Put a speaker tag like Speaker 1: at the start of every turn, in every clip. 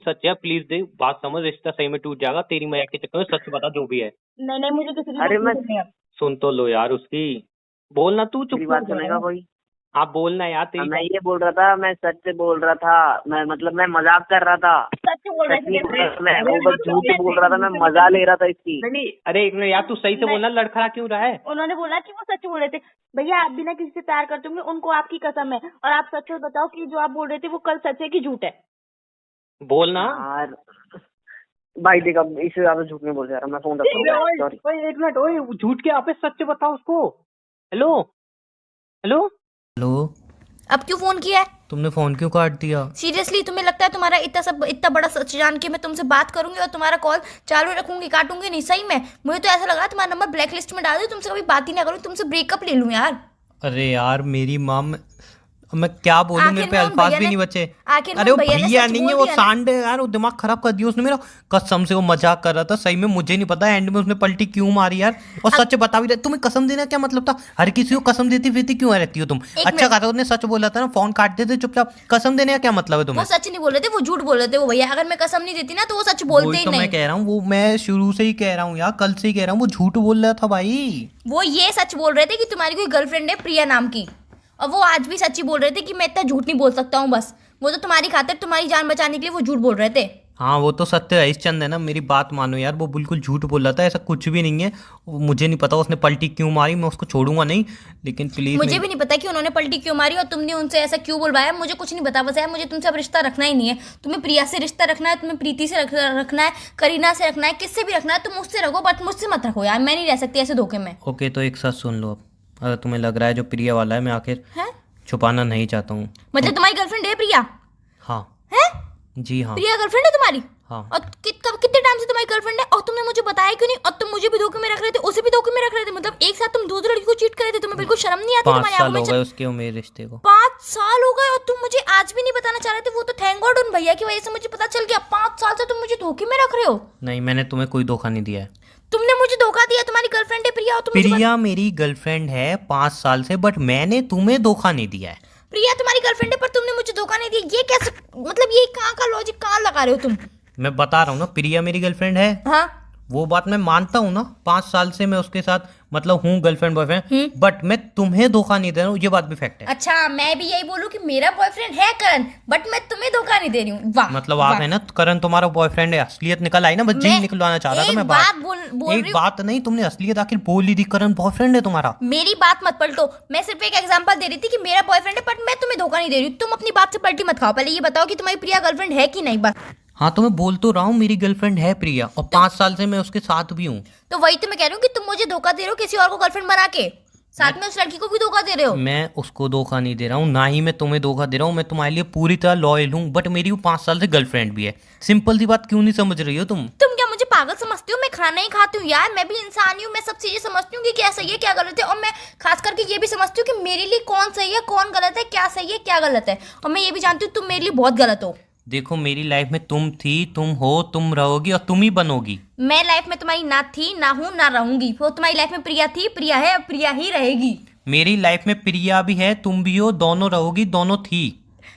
Speaker 1: सच है, प्लीज दे बात समझ, रिश्ता सही में टूट जाएगा तेरी मजाक के चक्कर में, सच बता जो भी है।
Speaker 2: नहीं नहीं, मुझे किसी की
Speaker 3: अरे मैं
Speaker 1: सुन तो लो यार उसकी, बोलना तू चुप
Speaker 3: मेरी बात सुनेगा कोई?
Speaker 1: आप बोलना यार तेरी
Speaker 3: मैं ये बोल रहा था, मैं सच से बोल रहा था, मैं मजाक कर रहा था।
Speaker 2: सच बोल रहे थे।
Speaker 3: मैं वो बस झूठ बोल रहा था, मैं मजा ले रहा था इसकी।
Speaker 1: नहीं अरे एक मिनट यार, तू सही से बोलना, लड़खड़ा क्यों रहा है?
Speaker 2: उन्होंने बोला कि वो सच बोल रहे थे। भैया आप बिना किसी से प्यार करते होंगे, उनको आपकी कसम है, और आप सच में बताओ कि जो आप बोल रहे थे वो कल सच है कि झूठ है?
Speaker 1: बोलना
Speaker 3: यार भाई देखा, इससे ज्यादा झूठ नहीं बोल रहा, मैं फोन रखता हूँ, सॉरी।
Speaker 1: ओए एक मिनट, ओए झूठ के आप सच बताओ उसको। हेलो हेलो
Speaker 4: हेलो,
Speaker 5: अब क्यों फोन किया है?
Speaker 4: तुमने फोन क्यों काट दिया?
Speaker 5: सीरियसली तुम्हें लगता है तुम्हारा इतना बड़ा सच जान के मैं तुमसे बात करूंगी और तुम्हारा कॉल चालू रखूंगी, काटूंगी नहीं? सही में मुझे तो ऐसा लगा तुम्हारा नंबर ब्लैक लिस्ट में डाल दूं, तुमसे कभी बात ही ना करूं, तुमसे ब्रेकअप ले लूं यार।
Speaker 4: अरे यार मेरी माँ, मैं क्या बोलूं, मेरे पे अल्फाज भी नहीं बचे। अरे वो भैया नहीं है, वो सांड है यार, वो दिमाग खराब कर दिया उसने मेरा, कसम से वो मजाक कर रहा था, सही में मुझे नहीं पता एंड में उसने पलटी क्यों मारी यार। और सच बता भी रहे, तुम्हें कसम देना क्या मतलब था? हर किसी को कसम देती फिरती क्यों रहती हो तुम? अच्छा कहा था उसने, सच बोला था ना, फोन काट देते चुपचाप, कसम देने का क्या मतलब है तुम्हें?
Speaker 5: वो सच नहीं बोल रहे थे, वो झूठ बोल रहे थे वो भैया। अगर मैं कसम नहीं देती ना तो वो सच बोलते ही नहीं।
Speaker 4: मैं कह रहा हूँ, वो मैं शुरू से ही कह रहा हूँ यार, कल से ही कह रहा हूँ, वो झूठ बोल रहा था भाई।
Speaker 5: वो ये सच बोल रहे थे कि तुम्हारी कोई गर्लफ्रेंड है प्रिया नाम की, और वो आज भी सच्ची बोल रहे थे कि मैं इतना झूठ नहीं बोल सकता हूँ बस। वो तो तुम्हारी खातिर, तुम्हारी जान बचाने के लिए वो झूठ बोल रहे थे।
Speaker 4: हाँ वो तो सत्य हरिश्चंद्र है ना, मेरी बात मानो यार, वो बिल्कुल झूठ बोल रहा था, ऐसा कुछ भी नहीं है। मुझे नहीं पता उसने पलटी क्यों मारी, मैं उसको छोड़ूंगा नहीं, लेकिन प्लीज।
Speaker 5: मुझे भी नहीं पता कि उन्होंने पलटी क्यों मारी और तुमने उनसे ऐसा क्यों बुलवाया, मुझे कुछ नहीं पता। बस यार मुझे तुमसे अब रिश्ता रखना ही नहीं है। तुम्हें प्रिया से रिश्ता रखना है, तुम्हें प्रीति से रखना है, करीना से रखना है, किससे भी रखना है तुम मुझसे रखो, बट मुझसे मत रखो यार, मैं नहीं रह सकती ऐसे धोखे में।
Speaker 4: ओके तो एक साथ सुन लो, अब अगर तुम्हें लग रहा है जो प्रिया वाला है, मैं आखिर छुपाना नहीं चाहता हूँ।
Speaker 5: मतलब तुम्हारी गर्लफ्रेंड है प्रिया?
Speaker 4: हाँ
Speaker 5: है?
Speaker 4: जी हाँ।
Speaker 5: प्रिया गर्लफ्रेंड है तुम्हारी?
Speaker 4: हाँ।
Speaker 5: और कितने टाइम से तुम्हारी गर्लफ्रेंड है और तुमने मुझे बताया क्यों नहीं? और तुम मुझे भी धोखे में रख रहे थे, उसे भी धोखे में रख रहे थे, मतलब एक साथ तुम दो लड़की को चीट कर रहे थे। तुम्हें बिल्कुल शर्म नहीं आती?
Speaker 4: 5 साल हो गए उसके मेरे रिश्ते को।
Speaker 5: 5 साल हो गए और तुम मुझे आज भी नहीं बताना चाह रहे थे? वो तो थैंक गॉड उन भैया की वजह से मुझे पता चल गया। 5 साल से तुम मुझे धोखे में रख रहे हो।
Speaker 4: नहीं, मैंने तुम्हें कोई धोखा नहीं दिया है।
Speaker 5: तुमने मुझे धोखा दिया। तुम्हारी गर्लफ्रेंड है प्रिया और तुम
Speaker 4: प्रिया मेरी गर्लफ्रेंड है 5 साल से, बट मैंने तुम्हें धोखा नहीं दिया है।
Speaker 5: प्रिया तुम्हारी गर्लफ्रेंड है पर तुमने मुझे धोखा नहीं दिया, ये कैसे? मतलब ये कहाँ का लॉजिक कहाँ लगा रहे हो तुम?
Speaker 4: मैं बता रहा हूँ ना, प्रिया मेरी गर्लफ्रेंड है।
Speaker 5: हाँ
Speaker 4: वो बात मैं मानता हूँ ना, 5 साल से मैं उसके साथ मतलब हूँ गर्लफ्रेंड बॉयफ्रेंड, बट मैं तुम्हें धोखा नहीं दे रहा हूँ, ये बात भी फैक्ट है।
Speaker 5: अच्छा मैं भी यही बोलूँ कि मेरा बॉयफ्रेंड है करण, बट मैं तुम्हें धोखा नहीं दे रही हूँ। वाह,
Speaker 4: मतलब आप है ना, करण तुम्हारा बॉयफ्रेंड है, असलियत निकल आई ना, बस जी निकलवाना चाह रहा था मैं। एक बात नहीं, तुमने असलियत आखिर बोल ही दी, करण बॉयफ्रेंड है तुम्हारा।
Speaker 5: मेरी बात मत पलटो, मैं सिर्फ एक एग्जांपल दे रही थी कि मेरा बॉयफ्रेंड है, बट मैं तुम्हें धोखा नहीं दे रही हूँ। तुम अपनी बात से पलटी मत खाओ, पहले ये बताओ कि तुम्हारी प्रिया गर्लफ्रेंड है कि नहीं। बस
Speaker 4: हाँ तो मैं बोल तो रहा हूँ मेरी गर्लफ्रेंड है प्रिया, और 5 साल से मैं उसके साथ भी हूँ।
Speaker 5: तो वही तो मैं कह रही हूँ कि तुम मुझे धोखा दे रहे हो किसी और को गर्लफ्रेंड बना के, साथ में उस लड़की को भी धोखा दे रहे हो।
Speaker 4: मैं उसको धोखा नहीं दे रहा हूँ, ना ही मैं तुम्हें धोखा दे रहा हूँ, मैं तुम्हारे लिए पूरी तरह लॉयल हूँ, बट मेरी वो 5 साल से गर्लफ्रेंड भी है। सिंपल सी बात क्यों नहीं समझ रही हो तुम?
Speaker 5: तुम क्या मुझे पागल समझती हो? मैं खाना ही खाती हूँ यार, मैं भी इंसान ही हूँ, मैं सब चीजें समझती हूँ कि क्या सही है क्या गलत है, और मैं खास करके ये भी समझती हूँ कि मेरे लिए कौन सही है कौन गलत है, क्या सही है क्या गलत है, और मैं ये भी जानती हूँ तुम मेरे लिए बहुत गलत हो।
Speaker 4: देखो मेरी लाइफ में तुम थी, तुम हो, तुम रहोगी और तुम ही बनोगी।
Speaker 5: मैं लाइफ में तुम्हारी ना थी, ना हूँ, ना रहूंगी। वो तुम्हारी लाइफ में प्रिया थी, प्रिया है, प्रिया ही रहेगी।
Speaker 4: मेरी लाइफ में प्रिया भी है, तुम भी हो, दोनों रहोगी, दोनों थी।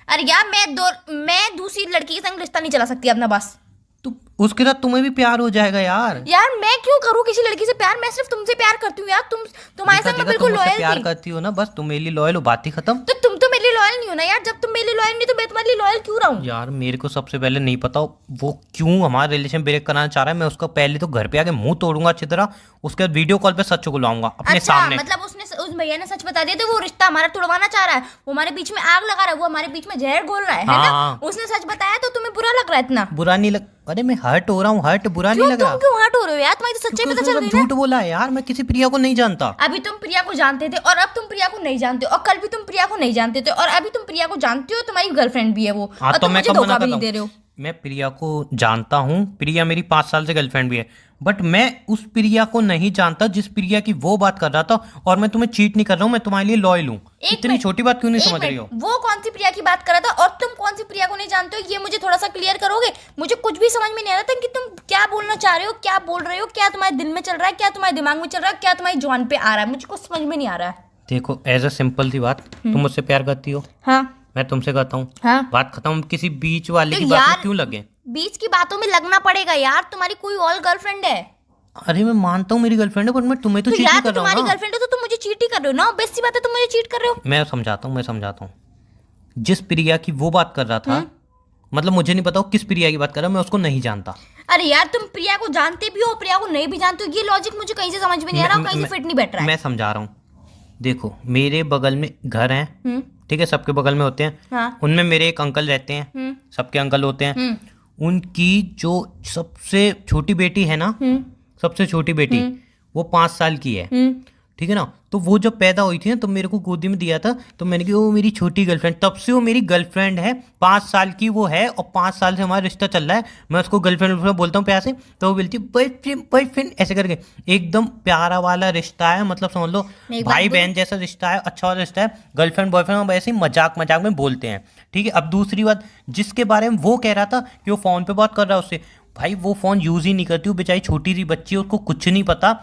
Speaker 5: अरे यार मैं दूसरी लड़की के संग रिश्ता नहीं चला सकती अपना। बस
Speaker 4: तो उसके साथ तुम्हें भी प्यार हो जाएगा यार।
Speaker 5: यार मैं क्यों करूँ किसी लड़की से प्यार? मैं सिर्फ तुमसे प्यार करती हूँ यार। तुम्हारे संग मैं बिल्कुल लॉयल थी।
Speaker 4: प्यार करती हो ना, बस तुम मेरे लिए लॉयल हो, बात ही खत्म।
Speaker 5: तो तुम तो मेरे लिए लॉयल नहीं हो ना यार। जब तुम मेरे लिए लॉयल नहीं तो मैं तुम्हारे लिए लॉयल क्यों रहूं?
Speaker 4: यार मेरे को सबसे पहले नहीं पता वो क्यों हमारा रिलेशन ब्रेक कराना चाह रहा है। मैं उसका पहले तो घर पे आके मुंह तोड़ूंगा अच्छी तरह, उसके बाद वीडियो कॉल पे सच को लाऊंगा अपने सामने।
Speaker 5: मतलब उस भैया ने सच बता दिया तो वो रिश्ता हमारा तोड़वाना चाह रहा है, वो हमारे बीच में आग लगा रहा है, वो हमारे बीच में जहर घोल रहा है ना? उसने सच बताया तो तुम्हें बुरा लग रहा है? इतना
Speaker 4: बुरा नहीं लग, अरे मैं हर्ट हो रहा हूँ, हर्ट बुरा नहीं लग रहा।
Speaker 5: क्यों हर्ट हो रहे हो यार? तुम्हारी तो सच्चाई पता चल गई ना।
Speaker 4: झूठ बोला है यार, मैं किसी प्रिया को नहीं जानता।
Speaker 5: अभी तुम प्रिया को जानते थे और अब तुम प्रिया को नहीं जानते, और कल भी तुम प्रिया को नहीं जानते थे, और अभी तुम प्रिया को जानते हो, तुम्हारी गर्लफ्रेंड भी है वो, और तुम मुझे धोखा भी नहीं दे रहे हो।
Speaker 4: मैं प्रिया को जानता हूँ, प्रिया मेरी 5 साल से गर्लफ्रेंड भी है, बट मैं उस प्रिया को नहीं जानता जिस प्रिया की वो बात कर रहा था, और मैं तुम्हें चीट नहीं कर रहा हूँ, मैं तुम्हारे लिए लॉयल हूँ। इतनी छोटी बात क्यों नहीं समझ रही हो?
Speaker 5: वो कौन सी प्रिया की बात कर रहा था और तुम कौन सी प्रिया को नहीं जानते हो? ये मुझे थोड़ा सा क्लियर करोगे? मुझे कुछ भी समझ में नहीं आ रहा था कि तुम क्या बोलना चाह रहे हो, क्या बोल रहे हो, क्या तुम्हारे दिल में चल रहा है, क्या तुम्हारे दिमाग में चल रहा है, क्या तुम्हारी जुबान पे आ रहा है, मुझे कुछ समझ में नहीं आ रहा है।
Speaker 4: देखो एज अ सिंपल सी बात, तुम मुझसे प्यार करती हो,
Speaker 5: हाँ
Speaker 4: मैं तुमसे कहता हूँ,
Speaker 5: हाँ,
Speaker 4: बात खत्म। किसी बीच वाले की बात में क्यों लगे?
Speaker 5: बीच की बातों में लगना पड़ेगा यार, तुम्हारी कोई और गर्लफ्रेंड है।
Speaker 4: अरे मैं मानता हूँ मेरी गर्लफ्रेंड है, पर मैं तुम्हें तो चीट नहीं कर रहा हूँ ना।
Speaker 5: तुम्हारी गर्लफ्रेंड है तो तुम मुझे चीट ही कर रहे हो ना, बेस्ट सी बात है, तुम मुझे चीट कर रहे हो।
Speaker 4: मैं समझाता हूँ। जिस प्रिया की वो बात कर रहा था, मतलब मुझे नहीं पता वो किस प्रिया की बात कर रहा है, मैं उसको नहीं जानता।
Speaker 5: अरे यार तुम प्रिया को जानते भी हो, प्रिया को नहीं भी जानते हो, ये लॉजिक मुझे कहीं से समझ में नहीं आ रहा, कहीं से फिट नहीं बैठ रहा है।
Speaker 4: मैं समझा रहा हूँ, देखो मेरे बगल में घर हैं, ठीक है, सबके बगल में होते हैं।
Speaker 5: हाँ।
Speaker 4: उनमें मेरे एक अंकल रहते हैं, सबके अंकल होते हैं। उनकी जो सबसे छोटी बेटी है ना, सबसे छोटी बेटी वो 5 साल की है, ठीक है ना। तो वो जब पैदा हुई थी ना, तो मेरे को गोदी में दिया था, तो मैंने कहा वो मेरी छोटी गर्लफ्रेंड, तब से वो मेरी गर्लफ्रेंड है। 5 साल की वो है और 5 साल से हमारा रिश्ता चल रहा है। मैं उसको गर्लफ्रेंड बोलता हूँ प्यार से, तो वो बोलती है बॉयफ्रेंड ऐसे करके। एकदम प्यारा वाला रिश्ता है, मतलब समझ लो भाई बहन जैसा रिश्ता है, अच्छा वाला रिश्ता है। गर्लफ्रेंड बॉयफ्रेंड हम ऐसे ही मजाक में बोलते हैं, ठीक है। अब दूसरी बात, जिसके बारे में वो कह रहा था कि वो फ़ोन पर बात कर रहा है उससे, भाई वो फ़ोन यूज़ ही नहीं करती, वो बेचारी छोटी सी बच्ची है, उसको कुछ नहीं पता।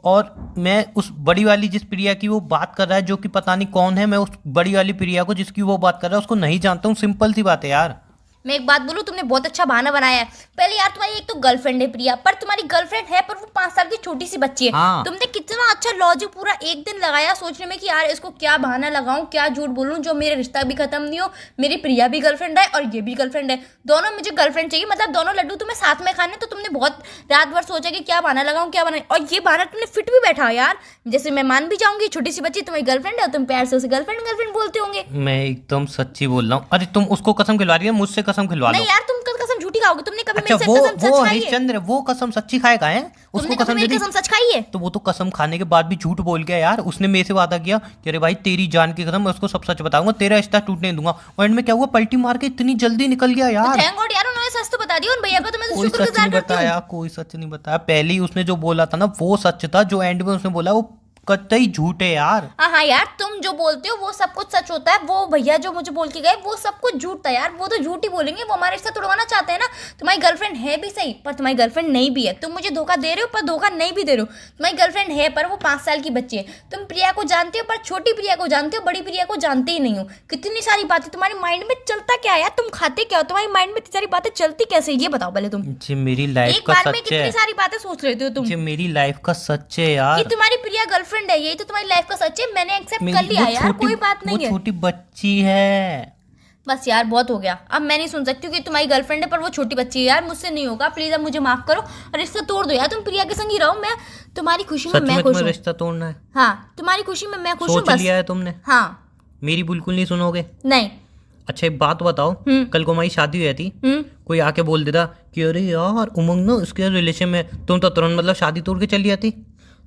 Speaker 4: और मैं उस बड़ी वाली जिस प्रिया की वो बात कर रहा है, जो कि पता नहीं कौन है, मैं उस बड़ी वाली प्रिया को जिसकी वो बात कर रहा है उसको नहीं जानता हूँ। सिंपल सी बात है यार।
Speaker 5: मैं एक बात बोलूं, तुमने बहुत अच्छा बहाना बनाया है। पहले यार तुम्हारी एक तो गर्लफ्रेंड है प्रिया, पर तुम्हारी गर्लफ्रेंड है पर वो 5 साल की छोटी सी बच्ची है।
Speaker 4: हाँ।
Speaker 5: तुमने कितना अच्छा लॉजिक पूरा एक दिन लगाया सोचने में कि यार इसको क्या बहाना लगाऊं, क्या झूठ बोलूं जो मेरे रिश्ता भी खत्म नहीं हो, मेरी प्रिया भी गर्लफ्रेंड है और ये भी गर्लफ्रेंड है, दोनों मुझे गर्लफ्रेंड चाहिए, मतलब दोनों लड्डू तुम्हें साथ में खाने। तो तुमने बहुत रात भर सोचा कि क्या बहाना लगाऊं, क्या बहाना, और ये बहाना तुमने फिट भी बैठा यार। जैसे मैं मान भी जाऊंगी छोटी सी बच्ची तुम्हारी गर्लफ्रेंड है, तुम प्यार से उसे गर्लफ्रेंड बोलते होंगे।
Speaker 4: मैं एकदम सच्ची बोल रहा हूँ। अरे तुम उसको कसम खिलवा रही है, मुझसे कसम खिलवा लो।
Speaker 5: नहीं यार, तुम कसम झूठी खाओगे, तुमने कभी
Speaker 4: अच्छा,
Speaker 5: मेरे से कसम सच खाई है?
Speaker 4: हरिश्चंद्र वो कसम सच्ची खाएगा है, उसको कसम
Speaker 5: मेरी कसम सच खाई है?
Speaker 4: तो वो तो कसम खाने के बाद भी झूठ बोल गया यार। उसने मेरे से वादा किया कि अरे भाई तेरी जान की कसम, मैं उसको सब सच बताऊंगा, तेरा रिश्ता टूटने दूंगा। और एंड में क्या हुआ, पलटी मार के इतनी जल्दी निकल गया यार।
Speaker 5: थैंक गॉड यार, उन्होंने सच तो बता दिया। उन भैया को तो मैं
Speaker 4: कोई सच नहीं बताया, कोई सच नहीं बताया। पहले ही उसने जो बोला था ना वो सच था, जो एंड में उसने बोला वो कतई झूठ है यार।
Speaker 5: हाँ यार, तुम जो बोलते हो वो सब कुछ सच होता है। वो भैया जो मुझे बोल के गए वो सब कुछ झूठ था यार, वो तो झूठ ही बोलेंगे, वो हमारे रिश्ता तोड़वाना चाहते हैं ना। तुम्हारी गर्लफ्रेंड है भी सही, पर तुम्हारी गर्लफ्रेंड नहीं भी है। तुम मुझे धोखा दे रहे हो पर धोखा नहीं भी दे रहे हो। तुम्हारी गर्लफ्रेंड है पर वो 5 साल की बच्ची है। तुम प्रिया को जानते हो पर छोटी प्रिया को जानते हो, बड़ी प्रिया को जानते ही नहीं हो। कितनी सारी बातें तुम्हारे माइंड में चलता क्या है यार, तुम खाते क्या हो, तुम्हारी माइंड में इतनी सारी बातें चलती कैसे, ये बताओ पहले तुम।
Speaker 4: जी मेरी लाइफ का सच है,
Speaker 5: कितनी सारी बातें सोच रहे हो तुम।
Speaker 4: जी मेरी लाइफ का सच है यार,
Speaker 5: कि तुम्हारी प्रिया गर्लफ्रेंड है, यही तो तुम्हारी लाइफ का सच है। मैंने एक्सेप्ट कर लिया यार, कोई बात नहीं है।
Speaker 4: वो छोटी बच्ची है।
Speaker 5: बस यार बहुत हो गया, अब मैं नहीं सुन सकती हूँ कि तुम्हारी गर्लफ्रेंड है पर वो छोटी बच्ची है। यार मुझसे नहीं होगा, प्लीज अब मुझे माफ करो और रिश्ता तोड़ दो यार। तुम प्रिया के संग ही रहो, मैं तुम्हारी खुशी में मैं खुश हूँ।
Speaker 4: रिश्ता तोड़ना है?
Speaker 5: हाँ, तुम्हारी खुशी में मैं खुश हूँ।
Speaker 4: सोच लिया है तुमने?
Speaker 5: हाँ।
Speaker 4: मेरी बिल्कुल नहीं सुनोगे?
Speaker 5: नहीं।
Speaker 4: अच्छा एक बात बताओ, कल को हमारी शादी हुई थी, कोई आके बोल देता कि अरे यार उमंग ना उसके रिलेशन में, तुम तो तुरंत मतलब शादी तोड़ के चली जाती।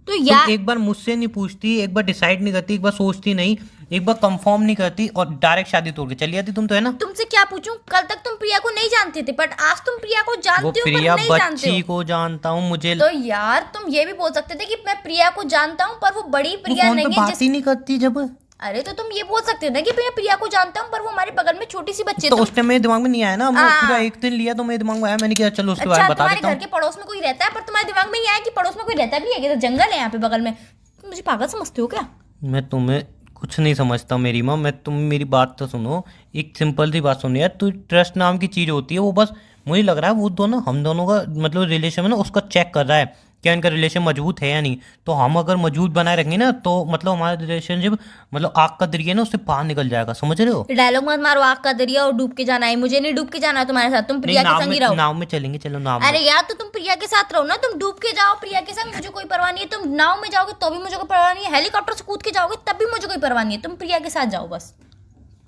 Speaker 5: तो यार
Speaker 4: एक बार मुझसे नहीं पूछती, एक बार डिसाइड नहीं करती, एक बार सोचती नहीं, एक बार कंफर्म नहीं करती और डायरेक्ट शादी तोड़ के चली जाती तुम, तो है ना।
Speaker 5: तुमसे क्या पूछूं, कल तक तुम प्रिया को नहीं जानते थे बट आज तुम प्रिया को जानते हो,
Speaker 4: प्रिया
Speaker 5: पर नहीं जानते
Speaker 4: बच्ची को जानता हूँ मुझे।
Speaker 5: तो यार तुम ये भी बोल सकते थे कि मैं प्रिया को जानता हूँ पर वो बड़ी प्रिया नहीं है,
Speaker 4: बात ही नहीं करती जब।
Speaker 5: अरे तो तुम ये बोल सकते थे ना कि मैं प्रिया को जानता हूँ पर वो हमारे बगल में छोटी सी बच्ची है।
Speaker 4: तो उस टाइम मेरे दिमाग में नहीं आया ना, मैं पूरा एक दिन लिया तो मेरे दिमाग में आया, मैंने कहा चलो उसके बारे में बता देता हूं।
Speaker 5: तुम्हारे घर के पड़ोस में कोई रहता है पर तुम्हारे दिमाग में ये आया कि पड़ोस में कोई रहता भी है, तो जंगल है यहाँ पे बगल में। तुम मुझे पागल समझते हो क्या?
Speaker 4: मैं तुम्हें कुछ नहीं समझता मेरी माँ, तुम मेरी बात तो सुनो, एक सिंपल सी बात सुनो यार। तो ट्रस्ट नाम की चीज़ होती है, वो बस मुझे लग रहा है वो दोनों हम दोनों का मतलब रिलेशन है ना, उसका चेक कर रहा है क्या इनका रिलेशन मजबूत है या नहीं। तो हम अगर मजबूत बनाए रखेंगे ना तो मतलब हमारा रिलेशनशिप मतलब आग का दरिया ना उससे बाहर निकल जाएगा, समझ रहे हो।
Speaker 5: डायलॉग मत मारो, आग का दरिया और डूब के जाना है। मुझे नहीं डूब के जाना है तुम्हारे साथ, तुम प्रिया के संग ही रहो।
Speaker 4: नाव में चलेंगे, चलो नाव।
Speaker 5: अरे यार तो तुम प्रिया के साथ रहो ना, तुम डूब के जाओ प्रिया के संग, मुझे कोई परवाह नहीं है। तुम नाव में जाओगे तो भी मुझे कोई परवाह नहीं है, हेलीकॉप्टर से कूद के जाओगे तब भी मुझे कोई परवाह नहीं है। तुम प्रिया के साथ जाओ बस।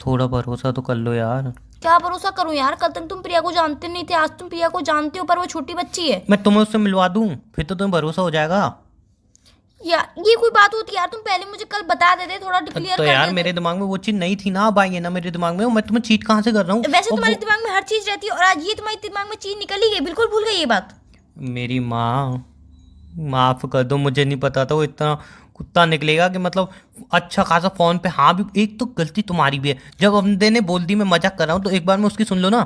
Speaker 4: थोड़ा भरोसा तो कर लो यार।
Speaker 5: क्या भरोसा करूं यार, कल तक तुम प्रिया को जानते नहीं थे, आज तुम प्रिया को जानते हो पर वो छोटी बच्ची है।
Speaker 4: मैं तुम्हें उससे मिलवा दूं फिर तो तुम्हें भरोसा हो जाएगा।
Speaker 5: यार ये कोई बात होती यार, तुम पहले मुझे कल बता देते, थोड़ा क्लियर
Speaker 4: तो
Speaker 5: कर
Speaker 4: यार
Speaker 5: देते।
Speaker 4: मेरे दिमाग में वो चीज नहीं थी ना, अब आई है ना मेरे दिमाग में, मैं तुम्हें चीट कहाँ से कर रहा हूँ।
Speaker 5: वैसे तुम्हारे दिमाग में हर चीज रहती है और आज ये तुम्हारे दिमाग में चीज निकल ही गई, बिल्कुल भूल गई ये बात।
Speaker 4: मेरी माँ माफ कर दो, मुझे नहीं पता था वो इतना कुत्ता निकलेगा कि मतलब अच्छा खासा फोन पे। हाँ भी एक तो गलती तुम्हारी भी है, जब बंदे ने बोल दी मैं मजाक कर रहा हूँ तो एक बार में उसकी सुन लो ना।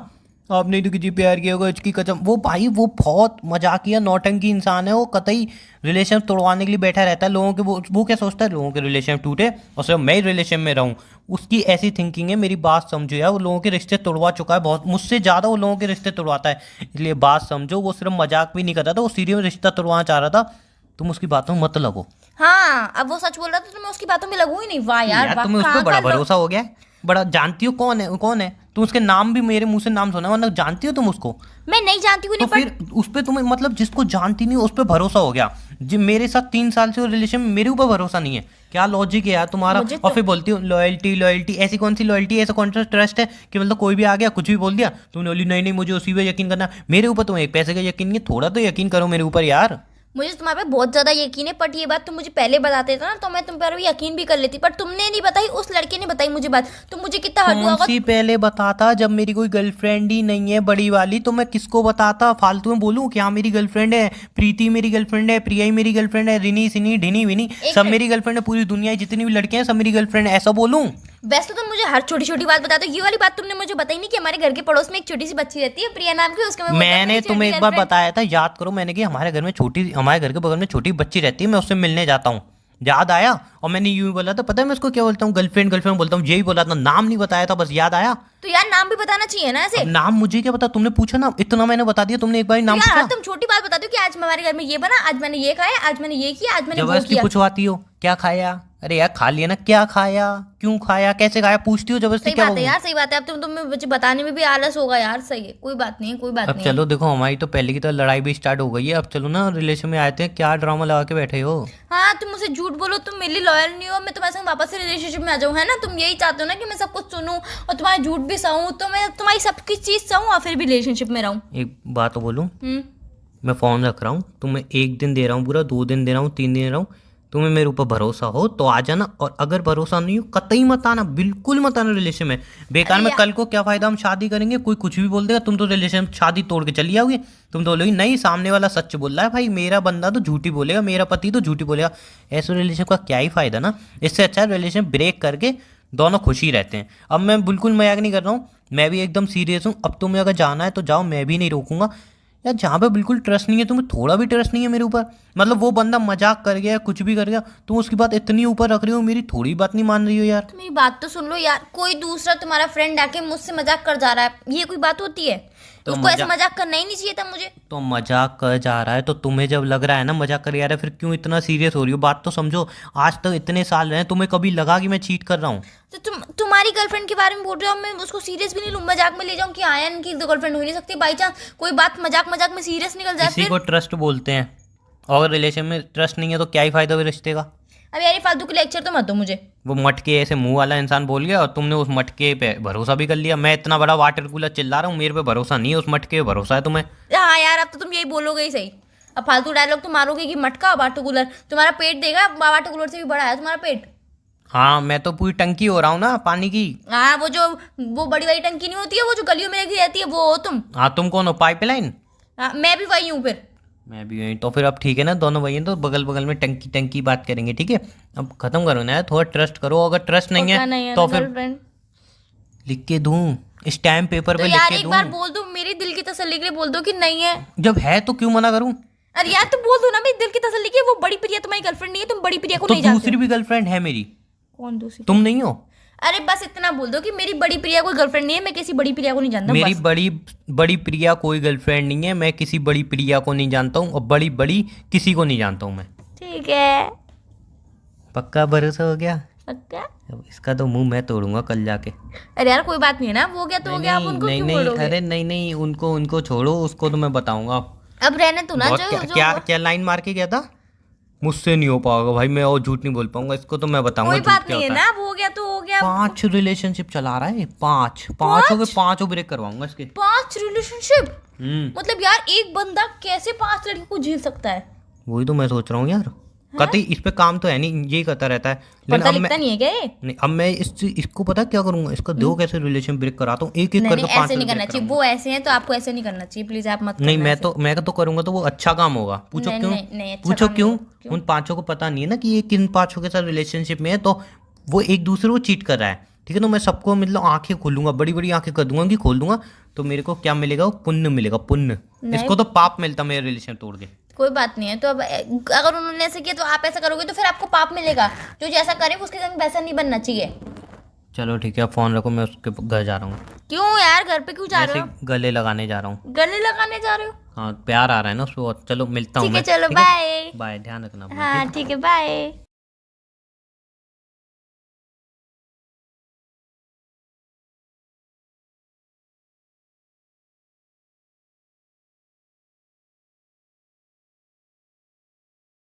Speaker 4: आपने तो किसी प्यार किया होगा इसकी कसम। वो भाई वो बहुत मजाकिया नौटंकी इंसान है, वो कतई रिलेशन तोड़वाने के लिए बैठा रहता है लोगों के। वो क्या सोचता है लोगों के रिलेशन टूटे और सिर्फ मैं ही रिलेशन में रहूं, उसकी ऐसी थिंकिंग है। मेरी बात समझो यार, वो लोगों के रिश्ते तोड़वा चुका है बहुत, मुझसे ज़्यादा वो लोगों के रिश्ते तोड़वाता है, इसलिए बात समझो। वो सिर्फ मजाक भी नहीं कर रहा था, वो सीरियस में रिश्ता तोड़वाना चाह रहा था। तुम उसकी बातों में मत लगो।
Speaker 5: हाँ, अब वो सच बोल रहा था तो मैं उसकी बातों में लगू ही नहीं। वाह यार,
Speaker 4: तुम्हें उस पर बड़ा भरोसा हो गया है, बड़ा जानती हो कौन है, कौन है तुम? उसके नाम भी मेरे मुंह से नाम सुना, वरना जानती हो तुम उसको?
Speaker 5: मैं नहीं जानती हूँ।
Speaker 4: तो फिर उस पे तुम्हें मतलब जिसको जानती नहीं उस पे भरोसा हो गया। जी मेरे साथ 3 साल से रिलेशन में मेरे ऊपर भरोसा नहीं है, क्या लॉजिक है यार तुम्हारा? और फिर बोलती हूँ लॉयल्टी लॉयल्टी, ऐसी कौन सी लॉयल्टी, ऐसा कौन सा ट्रस्ट है कि मतलब कोई भी आ गया कुछ भी बोल दिया तुमने बोली नहीं नहीं मुझे उसी पे यकीन करना। मेरे ऊपर तुम्हें एक पैसे का यकीन नहीं है, थोड़ा तो यकीन करो मेरे ऊपर यार।
Speaker 5: मुझे तुम्हारे पे बहुत ज्यादा यकीन है, बट ये बात तुम मुझे पहले बताते थे ना तो मैं तुम पर भी यकीन भी कर लेती, पर तुमने नहीं बताई, उस लड़के ने बताई मुझे बात। तुम मुझे कितना हर्ट हुआ होगा।
Speaker 4: पहले बताता जब मेरी कोई गर्लफ्रेंड ही नहीं है बड़ी वाली, तो मैं किसको बताता? फालतू में बोलूं क्या मेरी गर्लफ्रेंड है, प्रीति मेरी गर्लफ्रेंड है, प्रिया मेरी गर्लफ्रेंड है, रिनी सिनी ढिनी विनी सब मेरी गर्लफ्रेंड है, पूरी दुनिया जितनी भी लड़के हैं सब मेरी गर्लफ्रेंड है, ऐसा बोलूं?
Speaker 5: वैसे तो तुम मुझे हर छोटी छोटी बात बताते हो, ये वाली बात तुमने मुझे बताई नहीं कि हमारे घर के पड़ोस में एक छोटी सी बच्ची रहती है प्रिया नाम की, उसके
Speaker 4: मैंने तुम्हें एक बार बताया था, याद करो, मैंने कि हमारे घर के बगल में छोटी बच्ची रहती है, मैं उससे मिलने जाता हूँ, याद आया? और मैंने यूं बोला था, पता है मैं उसको क्या बोलता हूँ? गर्लफ्रेंड गर्लफ्रेंड बोलता हूँ, यही बोला था, नाम नहीं बताया था, बस याद आया।
Speaker 5: तो यार नाम भी बताना चाहिए ना ऐसे।
Speaker 4: नाम मुझे क्या पता, तुमने पूछा ना, इतना मैंने बता दिया, तुमने एक बार नाम पूछा?
Speaker 5: तुम छोटी बात बताते हो कि आज हमारे घर में ये बना, आज मैंने ये खाया, आज मैंने ये किया, आज मैंने वो
Speaker 4: जबरदस्ती
Speaker 5: किया।
Speaker 4: पूछवाती हो क्या खाया? अरे यार खा लिया ना, क्या खाया, क्यों खाया, कैसे खाया, पूछती हो जबरदस्ती।
Speaker 5: सही बात है यार, सही बात है। अब तुम्हें मुझे बताने में भी आलस होगा यार, सही है, कोई बात नहीं है, कोई बात
Speaker 4: अब
Speaker 5: नहीं।
Speaker 4: चलो देखो, हमारी तो पहले की तो लड़ाई भी स्टार्ट हो गई है, अब चलो ना रिलेशन में आते हैं, क्या ड्रामा लगा के बैठे हो?
Speaker 5: हाँ, तुम मुझे झूठ बोलो, तुम मेरे लिए लॉयल नहीं हो, मैं तुम्हारे संग वापस से रिलेशनशिप में आ जाऊँ, है ना? तुम यही चाहते हो ना कि मैं सब कुछ सुनूं और तुम्हारे झूठ भी सहूं, तो मैं तुम्हारी सबकी चीज सहूं और फिर भी रिलेशनशिप में रहूं।
Speaker 4: एक बात तो बोलूं, मैं फोन रख रहा हूँ, तुम्हें 1 दिन दे रहा हूँ, पूरा 2 दिन दे रहा हूँ, 3 दिन दे रहा हूँ, तुम्हें मेरे ऊपर भरोसा हो तो आ जाना, और अगर भरोसा नहीं हो कतई मत आना, बिल्कुल मत आना रिलेशन में। बेकार में कल को क्या फायदा, हम शादी करेंगे कोई कुछ भी बोल देगा, तुम तो रिलेशन शादी तोड़ के चली आओगी, तुम तो बोलोगी नहीं सामने वाला सच बोल रहा है, भाई मेरा बंदा तो झूठी बोलेगा, मेरा पति तो झूठी बोलेगा। ऐसे रिलेशन का क्या ही फायदा ना, इससे अच्छा रिलेशन ब्रेक करके दोनों खुशी रहते हैं। अब मैं बिल्कुल मजाक नहीं कर रहा हूँ, मैं भी एकदम सीरियस हूँ। अब तुम्हें अगर जाना है तो जाओ, मैं भी नहीं रोकूंगा यार। जहाँ पे बिल्कुल ट्रस्ट नहीं है, तुम्हें थोड़ा भी ट्रस्ट नहीं है मेरे ऊपर, मतलब वो बंदा मजाक कर गया कुछ भी कर गया, तुम उसकी बात इतनी ऊपर रख रही हो, मेरी थोड़ी बात नहीं मान रही हो यार।
Speaker 5: मेरी बात तो सुन लो यार, कोई दूसरा तुम्हारा फ्रेंड आके मुझसे मजाक कर जा रहा है, ये कोई बात होती है? तो उसको ऐसे मजाक करना ही नहीं चाहिए था मुझे। तो
Speaker 4: मजाक कर जा रहा है तो तुम्हें जब लग रहा है ना मजाक कर जा रहा है, फिर क्यों इतना सीरियस हो रही हो? बात तो समझो, आज तक इतने साल रहे, तुम्हें कभी लगा कि मैं चीट कर रहा हूँ?
Speaker 5: तो तुम्हारी गर्लफ्रेंड के बारे में बोल रहे हो, मैं उसको सीरियस भी नहीं लूं, मजाक में ले जाऊं कि आयन की तो गर्लफ्रेंड हो नहीं सकती, बाई चांस कोई बात मजाक मजाक में सीरियस निकल जाए,
Speaker 4: इसी को ट्रस्ट बोलते हैं। और रिलेशन में ट्रस्ट नहीं है तो क्या ही फायदा हुआ रिश्ते का?
Speaker 5: अब यार फालतू के लेक्चर तो मत दो मुझे।
Speaker 4: वो मटके ऐसे मुंह वाला इंसान बोल गया और तुमने उस मटके पे भरोसा भी कर लिया। मैं इतना बड़ा वाटर कूलर चिल्ला रहा हूँ, मेरे पे भरोसा नहीं है, उस मटके पे भरोसा है तुम्हें।
Speaker 5: हाँ यार, अब तो तुम यही बोलोगे ही सही, अब फालतू डायलॉग तो मारोगे कि मटका वाटर कूलर, तुम्हारा पेट देगा, वाटर कूलर से भी बड़ा है तुम्हारा पेट।
Speaker 4: हाँ मैं तो पूरी टंकी हो रहा हूँ ना पानी की।
Speaker 5: हाँ, वो बड़ी वाली टंकी नहीं होती है, वो जो गलियों में लगी रहती है, वो हो तुम।
Speaker 4: हाँ तुम कौन हो, पाइपलाइन?
Speaker 5: मैं भी वही हूँ फिर।
Speaker 4: मैं भी यही, तो फिर अब ठीक है ना, दोनों भाई हैं तो बगल बगल में टंकी टंकी बात करेंगे, ठीक है? अब खत्म करो ना यार, थोड़ा ट्रस्ट करो, अगर ट्रस्ट नहीं है तो फिर लिख के दूं, स्टैम्प पेपर पे लिख के दूं?
Speaker 5: एक बार बोल दो, मेरे दिल की तसल्ली के लिए बोल दो कि नहीं है।
Speaker 4: जब है तो क्यों मना करूं?
Speaker 5: अरे यार तुम बोल दो ना, मेरे दिल की तसल्ली के, वो बड़ी प्रिया तुम्हारी गर्लफ्रेंड नहीं है, तुम बड़ी प्रिया को नहीं जानते।
Speaker 4: दूसरी भी गर्लफ्रेंड है मेरी।
Speaker 5: कौन दूसरी?
Speaker 4: तुम नहीं हो?
Speaker 5: अरे बस इतना बोल दो कि मेरी बड़ी प्रिया कोई गर्लफ्रेंड नहीं है, मैं किसी बड़ी प्रिया को नहीं जानता।
Speaker 4: मेरी बड़ी प्रिया कोई गर्लफ्रेंड नहीं है, मैं किसी बड़ी प्रिया को नहीं जानता हूँ, और बड़ी किसी को नहीं जानता हूँ मैं।
Speaker 5: ठीक है,
Speaker 4: पक्का भरोसा हो गया?
Speaker 5: पक्का।
Speaker 4: अब इसका तो मुंह मैं तोड़ूंगा कल जाके।
Speaker 5: अरे यार कोई बात नहीं है ना, वो गया तो हो गया, आप उनको क्यों बोलोगे?
Speaker 4: अरे नहीं उनको छोड़ो, उसको तो मैं बताऊंगा।
Speaker 5: अब रहने तू ना,
Speaker 4: क्या लाइन मार के गया था? मुझसे नहीं हो पाएगा भाई, मैं और झूठ नहीं बोल पाऊंगा, इसको तो मैं बताऊंगा।
Speaker 5: कोई बात नहीं है ना, वो गया तो हो गया।
Speaker 4: 5 रिलेशनशिप चला रहा है, 5 ब्रेक करवाऊंगा इसके।
Speaker 5: 5 रिलेशनशिप? मतलब यार एक बंदा कैसे 5 लड़कियों को झेल सकता है?
Speaker 4: वही तो मैं सोच रहा हूँ यार, कतई इस पे काम तो है नहीं, यही करता रहता है।
Speaker 5: पता लिखता नहीं है क्या ये?
Speaker 4: नहीं, अब मैं इसको पता क्या करूंगा, इसका दो कैसे रिलेशन ब्रेक कराता हूँ, एक करके 5
Speaker 5: ऐसे नहीं करना चाहिए, वो ऐसे हैं तो आपको ऐसे नहीं करना चाहिए, प्लीज आप मत।
Speaker 4: नहीं मैं तो करूंगा तो वो अच्छा काम होगा। पूछो क्यों? पूछो क्यों? उन 5 को पता नहीं है ना कि ये किन 5 के साथ रिलेशनशिप में है, तो वो एक दूसरे को चीट कर रहा है, ठीक है, तो मैं सबको मतलब आंखें खोलूंगा, बड़ी बड़ी आंखें कर दूंगा कि खोल दूंगा, तो मेरे को क्या मिलेगा? वो पुण्य मिलेगा, पुण्य। इसको तो पाप मिलता मेरे रिलेशन तोड़ के।
Speaker 5: कोई बात नहीं है, तो अब अगर उन्होंने ऐसे किया तो आप ऐसा करोगे तो फिर आपको पाप मिलेगा। जो जैसा करे उसके संग वैसा नहीं बनना चाहिए।
Speaker 4: चलो ठीक है, फोन रखो, मैं उसके घर जा रहा हूँ।
Speaker 5: क्यों यार, घर पे क्यों जा रहे हो?
Speaker 4: गले लगाने जा रहा हूँ।
Speaker 5: गले लगाने जा रहे हो?
Speaker 4: हाँ, प्यार आ रहा है ना उसको। चलो मिलता हूँ
Speaker 5: ठीक है,
Speaker 4: मैं।
Speaker 5: चलो बाय।
Speaker 4: बाय, ध्यान रखना अपना।
Speaker 5: हाँ ठीक है, बाय।